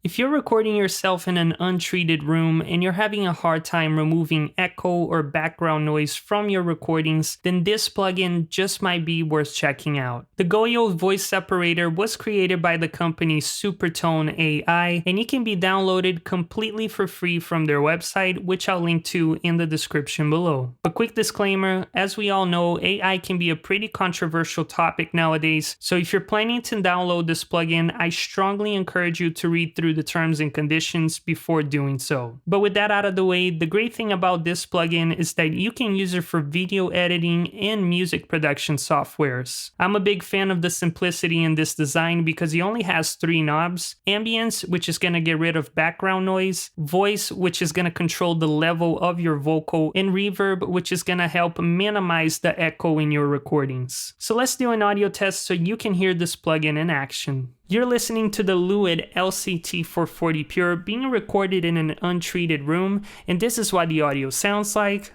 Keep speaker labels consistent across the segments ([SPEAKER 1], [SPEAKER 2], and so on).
[SPEAKER 1] If you're recording yourself in an untreated room and you're having a hard time removing echo or background noise from your recordings, then this plugin just might be worth checking out. The GOYO Voice Separator was created by the company Supertone AI, and it can be downloaded completely for free from their website, which I'll link to in the description below. A quick disclaimer, as we all know, AI can be a pretty controversial topic nowadays, so if you're planning to download this plugin, I strongly encourage you to read through the terms and conditions before doing so. But with that out of the way, the great thing about this plugin is that you can use it for video editing and music production softwares. I'm a big fan of the simplicity in this design because it only has 3 knobs: ambience, which is going to get rid of background noise; voice, which is going to control the level of your vocal; and reverb, which is going to help minimize the echo in your recordings. So let's do an audio test so you can hear this plugin in action. You're listening to the Lewitt LCT440 Pure being recorded in an untreated room, and this is what the audio sounds like.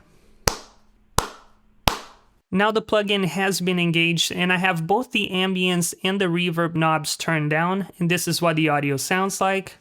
[SPEAKER 1] Now the plugin has been engaged, and I have both the ambience and the reverb knobs turned down, and this is what the audio sounds like.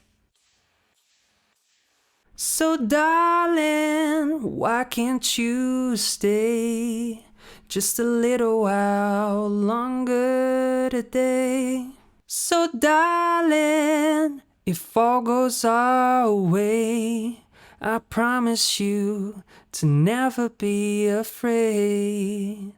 [SPEAKER 1] So darling, why can't you stay just a little while longer today? So darling, if all goes our way, I promise you to never be afraid.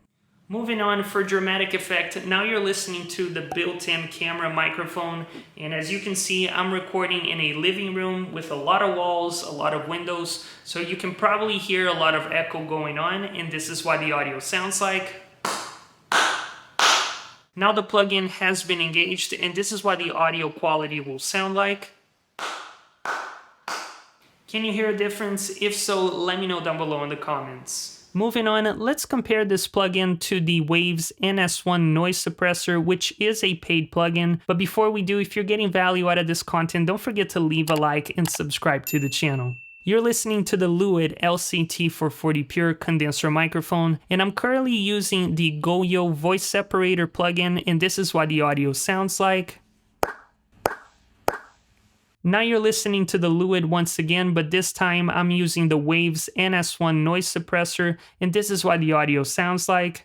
[SPEAKER 1] Moving on, for dramatic effect, now you're listening to the built-in camera microphone, and as you can see, I'm recording in a living room with a lot of walls, a lot of windows, so you can probably hear a lot of echo going on, and this is what the audio sounds like. Now the plugin has been engaged, and this is what the audio quality will sound like. Can you hear a difference? If so, let me know down below in the comments. Moving on, let's compare this plugin to the WAVES NS1 noise suppressor, which is a paid plugin. But before we do, if you're getting value out of this content, don't forget to leave a like and subscribe to the channel. You're listening to the Lewitt LCT440 Pure condenser microphone, and I'm currently using the GOYO Voice Separator plugin, and this is what the audio sounds like. Now you're listening to the Lewitt once again, but this time I'm using the WAVES NS1 noise suppressor, and this is what the audio sounds like.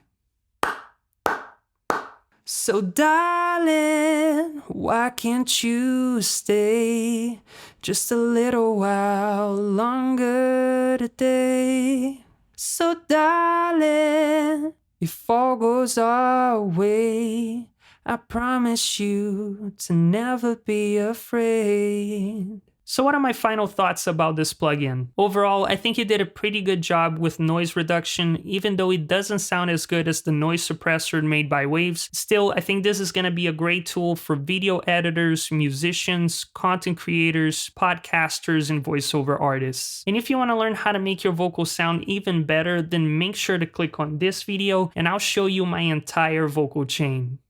[SPEAKER 1] So darling, why can't you stay just a little while longer today? So darling, if all goes our way, I promise you to never be afraid. So what are my final thoughts about this plugin? Overall, I think it did a pretty good job with noise reduction, even though it doesn't sound as good as the noise suppressor made by WAVES. Still, I think this is going to be a great tool for video editors, musicians, content creators, podcasters, and voiceover artists. And if you want to learn how to make your vocals sound even better, then make sure to click on this video and I'll show you my entire vocal chain.